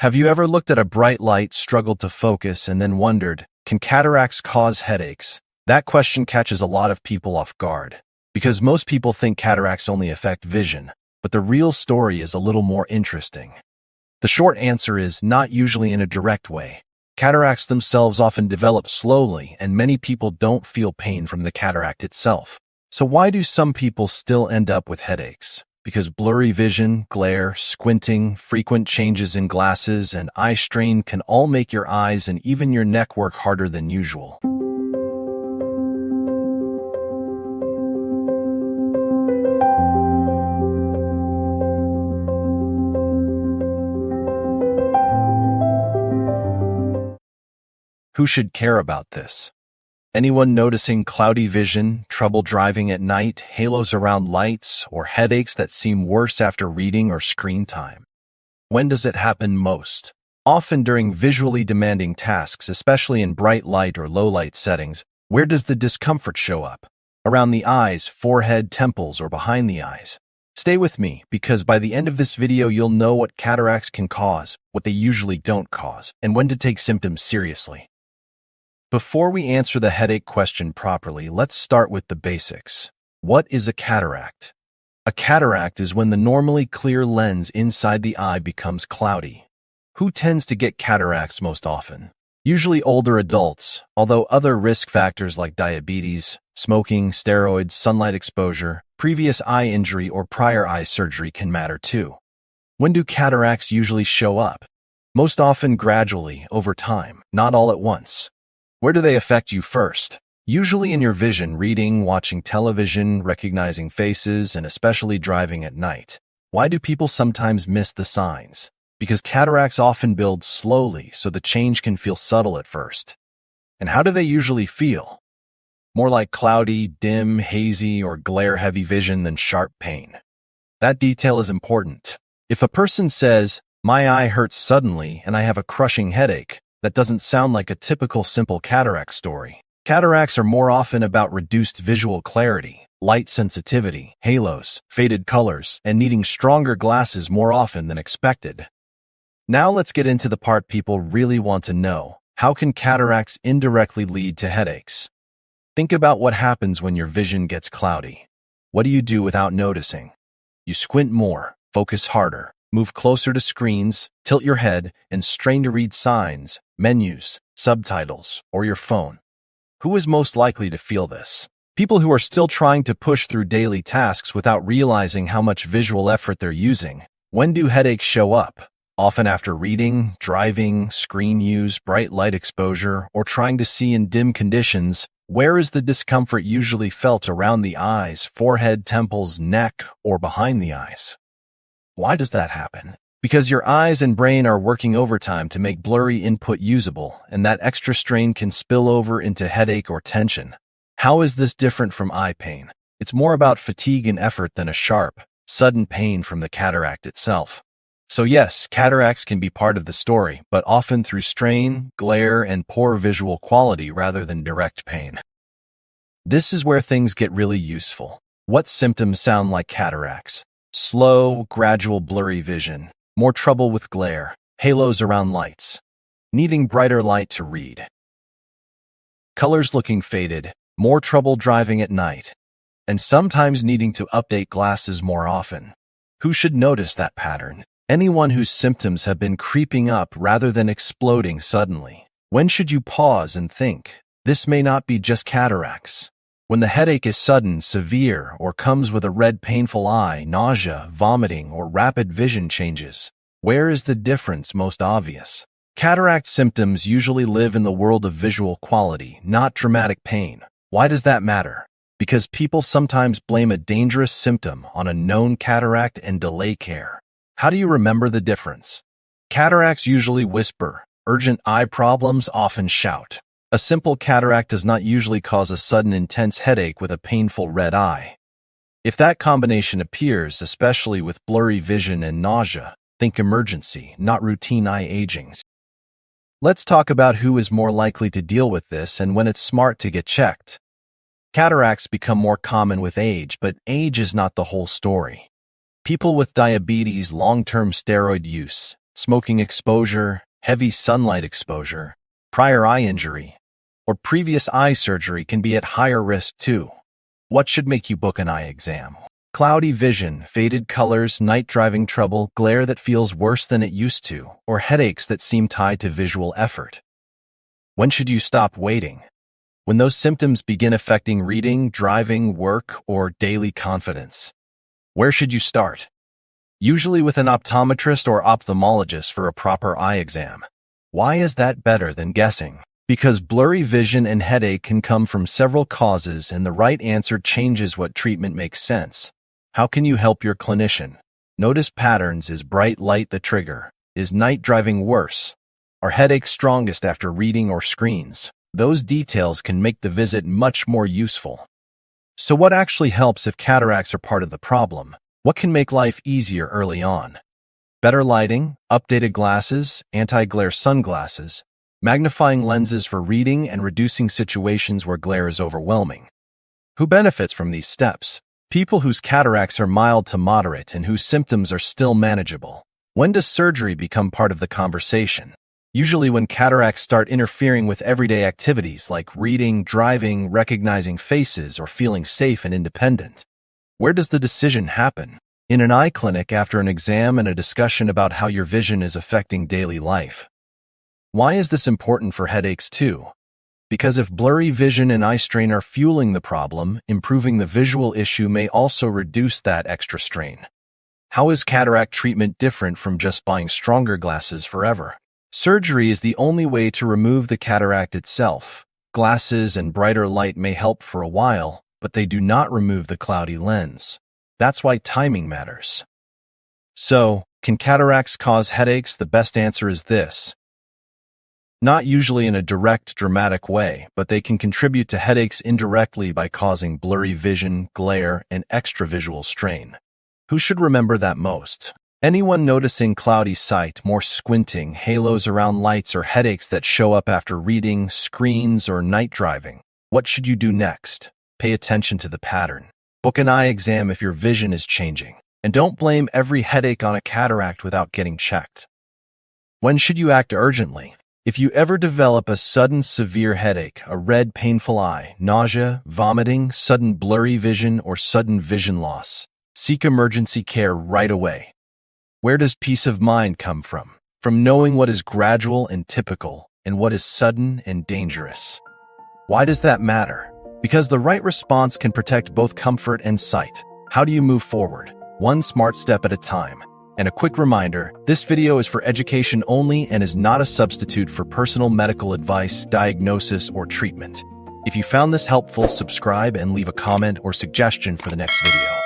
Have you ever looked at a bright light, struggled to focus, and then wondered, can cataracts cause headaches? That question catches a lot of people off guard, because most people think cataracts only affect vision, but the real story is a little more interesting. The short answer is not usually in a direct way. Cataracts themselves often develop slowly, and many people don't feel pain from the cataract itself. So why do some people still end up with headaches? Because blurry vision, glare, squinting, frequent changes in glasses, and eye strain can all make your eyes and even your neck work harder than usual. Who should care about this? Anyone noticing cloudy vision, trouble driving at night, halos around lights, or headaches that seem worse after reading or screen time? When does it happen most? Often during visually demanding tasks, especially in bright light or low light settings. Where does the discomfort show up? Around the eyes, forehead, temples, or behind the eyes? Stay with me, because by the end of this video you'll know what cataracts can cause, what they usually don't cause, and when to take symptoms seriously. Before we answer the headache question properly, let's start with the basics. What is a cataract? A cataract is when the normally clear lens inside the eye becomes cloudy. Who tends to get cataracts most often? Usually older adults, although other risk factors like diabetes, smoking, steroids, sunlight exposure, previous eye injury, or prior eye surgery can matter too. When do cataracts usually show up? Most often gradually, over time, not all at once. Where do they affect you first? Usually in your vision, reading, watching television, recognizing faces, and especially driving at night. Why do people sometimes miss the signs? Because cataracts often build slowly, so the change can feel subtle at first. And how do they usually feel? More like cloudy, dim, hazy, or glare-heavy vision than sharp pain. That detail is important. If a person says, "My eye hurts suddenly and I have a crushing headache," that doesn't sound like a typical simple cataract story. Cataracts are more often about reduced visual clarity, light sensitivity, halos, faded colors, and needing stronger glasses more often than expected. Now let's get into the part people really want to know. How can cataracts indirectly lead to headaches? Think about what happens when your vision gets cloudy. What do you do without noticing? You squint more, focus harder, move closer to screens, tilt your head, and strain to read signs, menus, subtitles, or your phone. Who is most likely to feel this? People who are still trying to push through daily tasks without realizing how much visual effort they're using. When do headaches show up? Often after reading, driving, screen use, bright light exposure, or trying to see in dim conditions. Where is the discomfort usually felt? Around the eyes, forehead, temples, neck, or behind the eyes? Why does that happen? Because your eyes and brain are working overtime to make blurry input usable, and that extra strain can spill over into headache or tension. How is this different from eye pain? It's more about fatigue and effort than a sharp, sudden pain from the cataract itself. So yes, cataracts can be part of the story, but often through strain, glare, and poor visual quality rather than direct pain. This is where things get really useful. What symptoms sound like cataracts? Slow, gradual blurry vision, more trouble with glare, halos around lights, needing brighter light to read, colors looking faded, more trouble driving at night, and sometimes needing to update glasses more often. Who should notice that pattern? Anyone whose symptoms have been creeping up rather than exploding suddenly. When should you pause and think, this may not be just cataracts? When the headache is sudden, severe, or comes with a red painful eye, nausea, vomiting, or rapid vision changes. Where is the difference most obvious? Cataract symptoms usually live in the world of visual quality, not dramatic pain. Why does that matter? Because people sometimes blame a dangerous symptom on a known cataract and delay care. How do you remember the difference? Cataracts usually whisper. Urgent eye problems often shout. A simple cataract does not usually cause a sudden intense headache with a painful red eye. If that combination appears, especially with blurry vision and nausea, think emergency, not routine eye aging. Let's talk about who is more likely to deal with this and when it's smart to get checked. Cataracts become more common with age, but age is not the whole story. People with diabetes, long-term steroid use, smoking exposure, heavy sunlight exposure, prior eye injury, or previous eye surgery can be at higher risk too. What should make you book an eye exam? Cloudy vision, faded colors, night driving trouble, glare that feels worse than it used to, or headaches that seem tied to visual effort. When should you stop waiting? When those symptoms begin affecting reading, driving, work, or daily confidence. Where should you start? Usually with an optometrist or ophthalmologist for a proper eye exam. Why is that better than guessing? Because blurry vision and headache can come from several causes, and the right answer changes what treatment makes sense. How can you help your clinician? Notice patterns. Is bright light the trigger? Is night driving worse? Are headaches strongest after reading or screens? Those details can make the visit much more useful. So what actually helps if cataracts are part of the problem? What can make life easier early on? Better lighting, updated glasses, anti-glare sunglasses, magnifying lenses for reading, and reducing situations where glare is overwhelming. Who benefits from these steps? People whose cataracts are mild to moderate and whose symptoms are still manageable. When does surgery become part of the conversation? Usually when cataracts start interfering with everyday activities like reading, driving, recognizing faces, or feeling safe and independent. Where does the decision happen? In an eye clinic after an exam and a discussion about how your vision is affecting daily life. Why is this important for headaches too? Because if blurry vision and eye strain are fueling the problem, improving the visual issue may also reduce that extra strain. How is cataract treatment different from just buying stronger glasses forever? Surgery is the only way to remove the cataract itself. Glasses and brighter light may help for a while, but they do not remove the cloudy lens. That's why timing matters. So, can cataracts cause headaches? The best answer is this. Not usually in a direct, dramatic way, but they can contribute to headaches indirectly by causing blurry vision, glare, and extra visual strain. Who should remember that most? Anyone noticing cloudy sight, more squinting, halos around lights, or headaches that show up after reading, screens, or night driving? What should you do next? Pay attention to the pattern. Book an eye exam if your vision is changing. And don't blame every headache on a cataract without getting checked. When should you act urgently? If you ever develop a sudden severe headache, a red painful eye, nausea, vomiting, sudden blurry vision, or sudden vision loss, seek emergency care right away. Where does peace of mind come from? From knowing what is gradual and typical and what is sudden and dangerous. Why does that matter? Because the right response can protect both comfort and sight. How do you move forward? One smart step at a time. And a quick reminder, this video is for education only and is not a substitute for personal medical advice, diagnosis, or treatment. If you found this helpful, subscribe and leave a comment or suggestion for the next video.